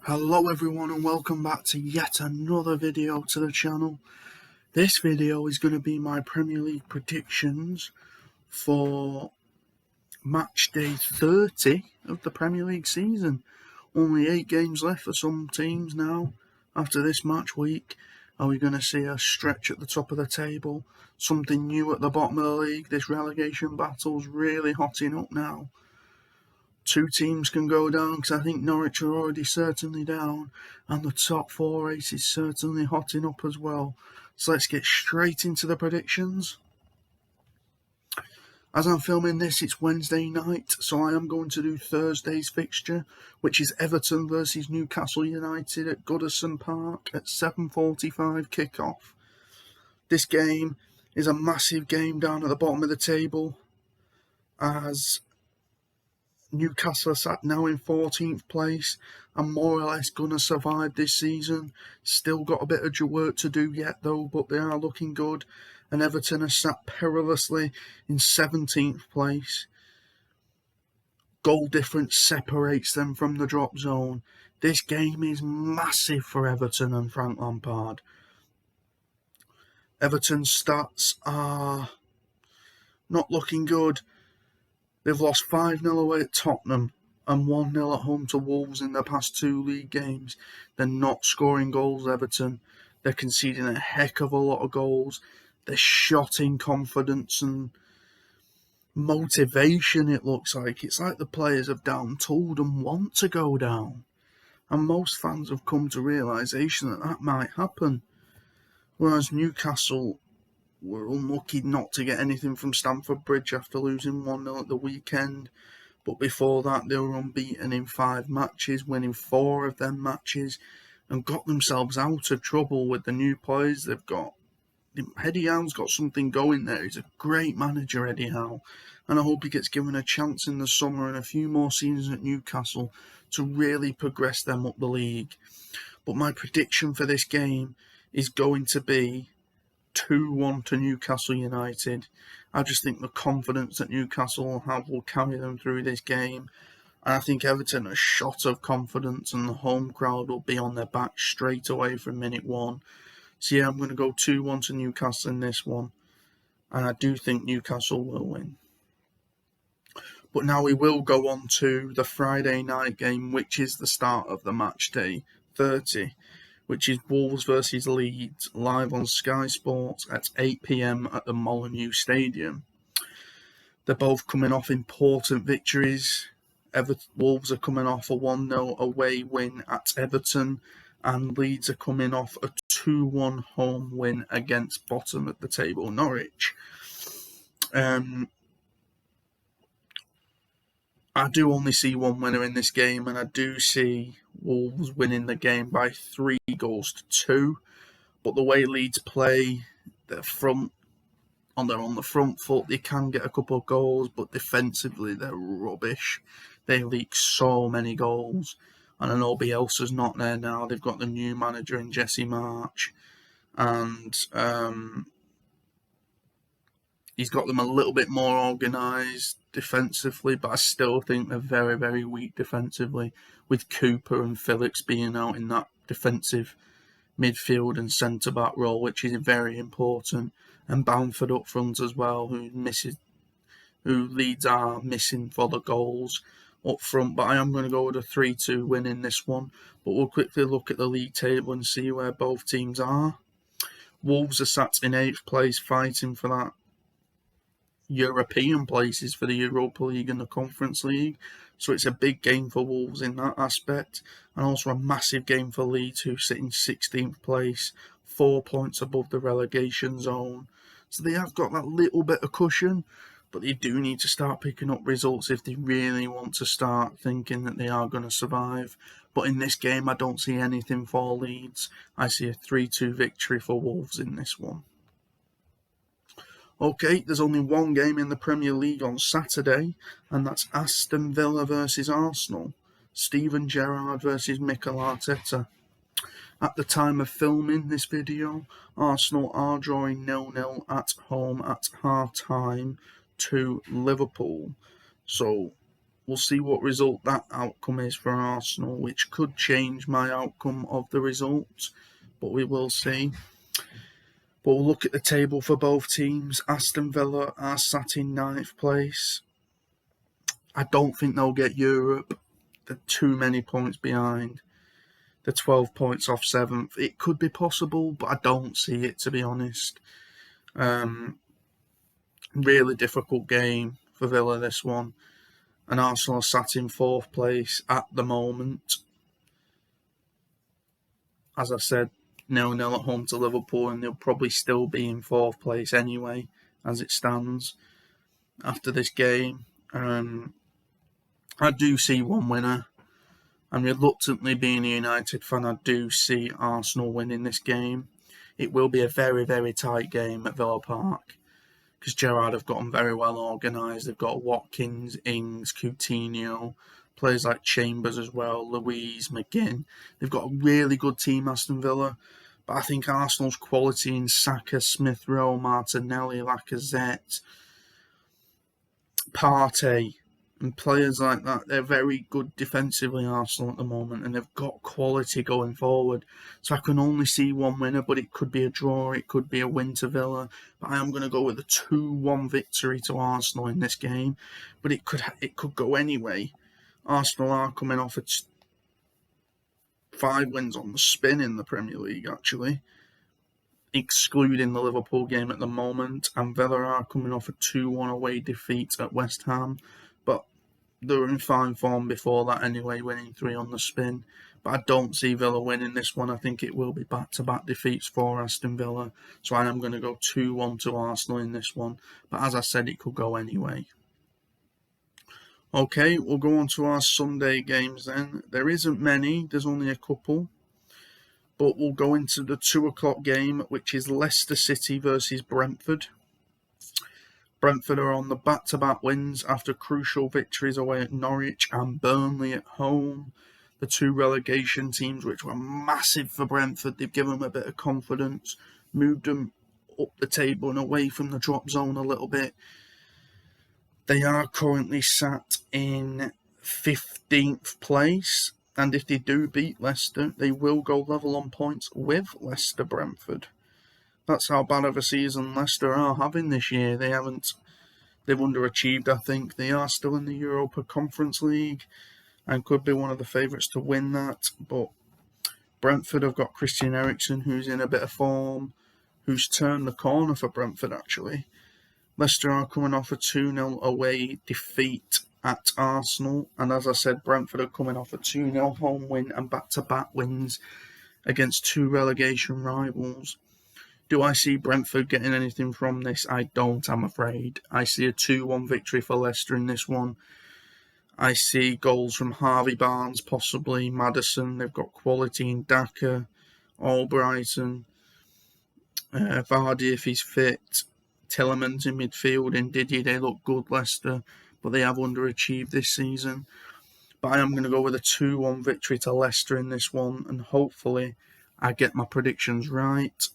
Hello everyone and welcome back to yet another video to the channel. This video is going to be my Premier League predictions for match day 30 of the Premier League season. Only 8 games left for some teams now after this match week. Are we going to see a stretch at the top of the table? Something new at the bottom of the league? This relegation battle's really hotting up now. 2 teams can go down because I think Norwich are already certainly down, and the top 4 race is certainly hotting up as well. So let's get straight into the predictions. As I'm filming this, it's Wednesday night, so I am going to do Thursday's fixture, which is Everton versus Newcastle United at Goodison Park at 7:45 kickoff. This game is a massive game down at the bottom of the table, as Newcastle are sat now in 14th place and more or less going to survive this season. Still got a bit of work to do yet though, but they are looking good. And Everton are sat perilously in 17th place. Goal difference separates them from the drop zone. This game is massive for Everton and Frank Lampard. Everton's stats are not looking good. They've lost 5-0 away at Tottenham and 1-0 at home to Wolves in their past 2 league games. They're not scoring goals, Everton. They're conceding a heck of a lot of goals. They're shot in confidence and motivation, it looks like. It's like the players have down-tooled and want to go down. And most fans have come to realisation that that might happen. Whereas Newcastle were unlucky not to get anything from Stamford Bridge after losing 1-0 at the weekend. But before that, they were unbeaten in 5 matches, winning 4 of them matches, and got themselves out of trouble with the new players they've got. Eddie Howe's got something going there. He's a great manager, Eddie Howe, and I hope he gets given a chance in the summer and a few more seasons at Newcastle to really progress them up the league. But my prediction for this game is going to be 2-1 to Newcastle United. I just think the confidence that Newcastle will have will carry them through this game. And I think Everton are shot of confidence and the home crowd will be on their back straight away from minute 1. So yeah, I'm going to go 2-1 to Newcastle in this one. And I do think Newcastle will win. But now we will go on to the Friday night game, which is the start of the match day 30. Which is Wolves versus Leeds, live on Sky Sports at 8 PM at the Molineux Stadium. They're both coming off important victories. Wolves are coming off a 1-0 away win at Everton, and Leeds are coming off a 2-1 home win against bottom at the table Norwich. I do only see one winner in this game, and I do see Wolves winning the game by 3-2. But the way Leeds play, they're on the front foot, they can get a couple of goals, but defensively they're rubbish. They leak so many goals. And I know Bielsa's not there now. They've got the new manager in Jesse March, and he's got them a little bit more organised defensively, but I still think they're very, very weak defensively, with Cooper and Phillips being out in that defensive midfield and centre-back role, which is very important, and Bamford up front as well, who Leeds are missing for the goals up front. But I am going to go with a 3-2 win in this one. But we'll quickly look at the league table and see where both teams are. Wolves are sat in 8th place, fighting for that European places for the Europa League and the Conference League. So it's a big game for Wolves in that aspect, and also a massive game for Leeds, who sit in 16th place, 4 points above the relegation zone. So they have got that little bit of cushion, but they do need to start picking up results if they really want to start thinking that they are going to survive. But in this game, I don't see anything for Leeds. I see a 3-2 victory for Wolves in this one. Okay, there's only one game in the Premier League on Saturday, and that's Aston Villa versus Arsenal. Steven Gerrard versus Mikel Arteta. At the time of filming this video, Arsenal are drawing 0-0 at home at half-time to Liverpool. So we'll see what result that outcome is for Arsenal, which could change my outcome of the result, but we will see. But we'll look at the table for both teams. Aston Villa are sat in 9th place. I don't think they'll get Europe. They're too many points behind. They're 12 points off 7th. It could be possible, but I don't see it, to be honest. Really difficult game for Villa, this one. And Arsenal are sat in 4th place at the moment. As I said, 0-0 at home to Liverpool, and they'll probably still be in 4th place anyway, as it stands, after this game. I do see one winner. And reluctantly, being a United fan, I do see Arsenal winning this game. It will be a very, very tight game at Villa Park, because Gerrard have got them very well organised. They've got Watkins, Ings, Coutinho, players like Chambers as well, Louise, McGinn. They've got a really good team, Aston Villa. But I think Arsenal's quality in Saka, Smith Rowe, Martinelli, Lacazette, Partey, and players like that, they're very good defensively, Arsenal, at the moment, and they've got quality going forward. So I can only see one winner, but it could be a draw, it could be a win to Villa. But I am going to go with a 2-1 victory to Arsenal in this game. But it could go anyway. Arsenal are coming off 5 wins on the spin in the Premier League, actually, excluding the Liverpool game at the moment. And Villa are coming off a 2-1 away defeat at West Ham. But they were in fine form before that anyway, winning 3 on the spin. But I don't see Villa winning this one. I think it will be back-to-back defeats for Aston Villa. So I am going to go 2-1 to Arsenal in this one. But as I said, it could go anyway. Okay, we'll go on to our Sunday games then. There isn't many, there's only a couple. But we'll go into the 2 o'clock game, which is Leicester City versus Brentford. Brentford are on the back-to-back wins after crucial victories away at Norwich and Burnley at home. The 2 relegation teams, which were massive for Brentford, they've given them a bit of confidence, moved them up the table and away from the drop zone a little bit. They are currently sat in 15th place, and if they do beat Leicester, they will go level on points with Leicester Brentford. That's how bad of a season Leicester are having this year. They've underachieved, I think. They are still in the Europa Conference League and could be one of the favourites to win that. But Brentford have got Christian Eriksen, who's in a bit of form, who's turned the corner for Brentford, actually. Leicester are coming off a 2-0 away defeat at Arsenal. And as I said, Brentford are coming off a 2-0 home win and back-to-back wins against 2 relegation rivals. Do I see Brentford getting anything from this? I don't, I'm afraid. I see a 2-1 victory for Leicester in this one. I see goals from Harvey Barnes, possibly Maddison. They've got quality in Daka, Albrighton, Vardy if he's fit, Tielemans in midfield, and Didier. They look good, Leicester, but they have underachieved this season. But I am going to go with a 2-1 victory to Leicester in this one, and hopefully I get my predictions right,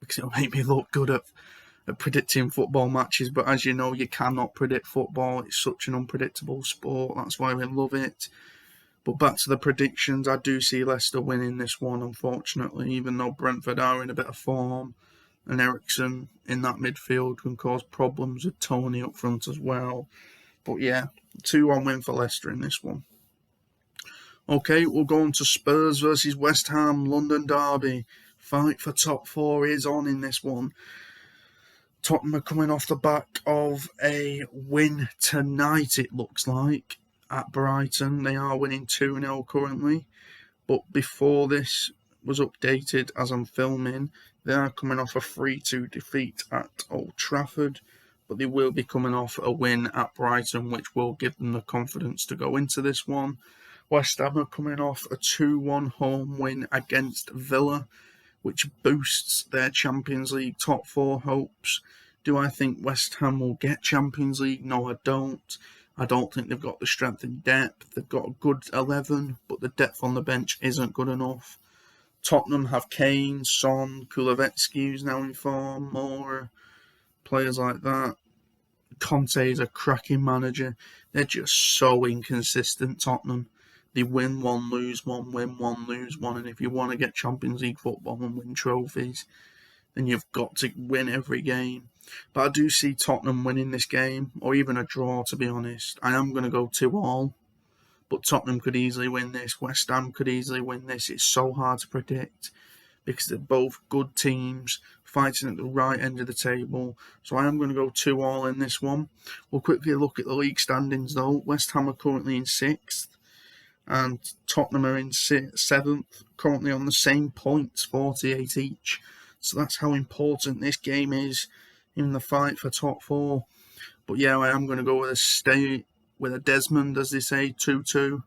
because it'll make me look good at predicting football matches. But as you know, you cannot predict football. It's such an unpredictable sport. That's why we love it. But back to the predictions, I do see Leicester winning this one, unfortunately, even though Brentford are in a bit of form. And Eriksen in that midfield can cause problems with Tony up front as well. But yeah, 2-1 win for Leicester in this one. Okay, we'll go on to Spurs versus West Ham, London derby. Fight for top 4 is on in this one. Tottenham are coming off the back of a win tonight, it looks like, at Brighton. They are winning 2-0 currently. But before this was updated as I'm filming, they are coming off a 3-2 defeat at Old Trafford. But they will be coming off a win at Brighton, which will give them the confidence to go into this one. West Ham are coming off a 2-1 home win against Villa, which boosts their Champions League top 4 hopes. Do I think West Ham will get Champions League? No, I don't. I don't think they've got the strength and depth. They've got a good 11, but the depth on the bench isn't good enough. Tottenham have Kane, Son, Kulusevski, who's now in form, Moura, players like that. Conte is a cracking manager. They're just so inconsistent, Tottenham. They win one, lose one, win one, lose one. And if you want to get Champions League football and win trophies, then you've got to win every game. But I do see Tottenham winning this game, or even a draw, to be honest. I am going to go 2-2. But Tottenham could easily win this. West Ham could easily win this. It's so hard to predict because they're both good teams fighting at the right end of the table. So I am going to go 2-2 in this one. We'll quickly look at the league standings though. West Ham are currently in 6th and Tottenham are in 7th, currently on the same points, 48 each. So that's how important this game is in the fight for top 4. But yeah, I am going to go with a Desmond, as they say, 2-2.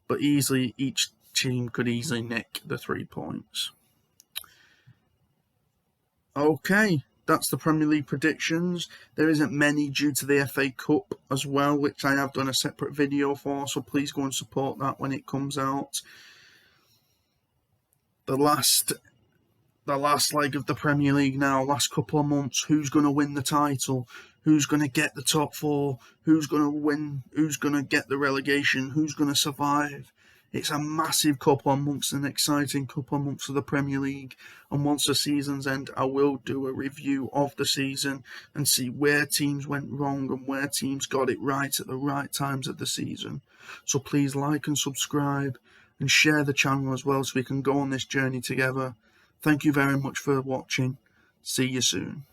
But easily, each team could easily nick the 3 points. Okay, that's the Premier League predictions. There isn't many due to the FA Cup as well, which I have done a separate video for, so please go and support that when it comes out. The last leg of the Premier League now, last couple of months, who's going to win the title? Who's going to get the top 4? Who's going to win? Who's going to get the relegation? Who's going to survive? It's a massive couple of months, an exciting couple of months of the Premier League. And once the season's end, I will do a review of the season and see where teams went wrong and where teams got it right at the right times of the season. So please like and subscribe and share the channel as well so we can go on this journey together. Thank you very much for watching. See you soon.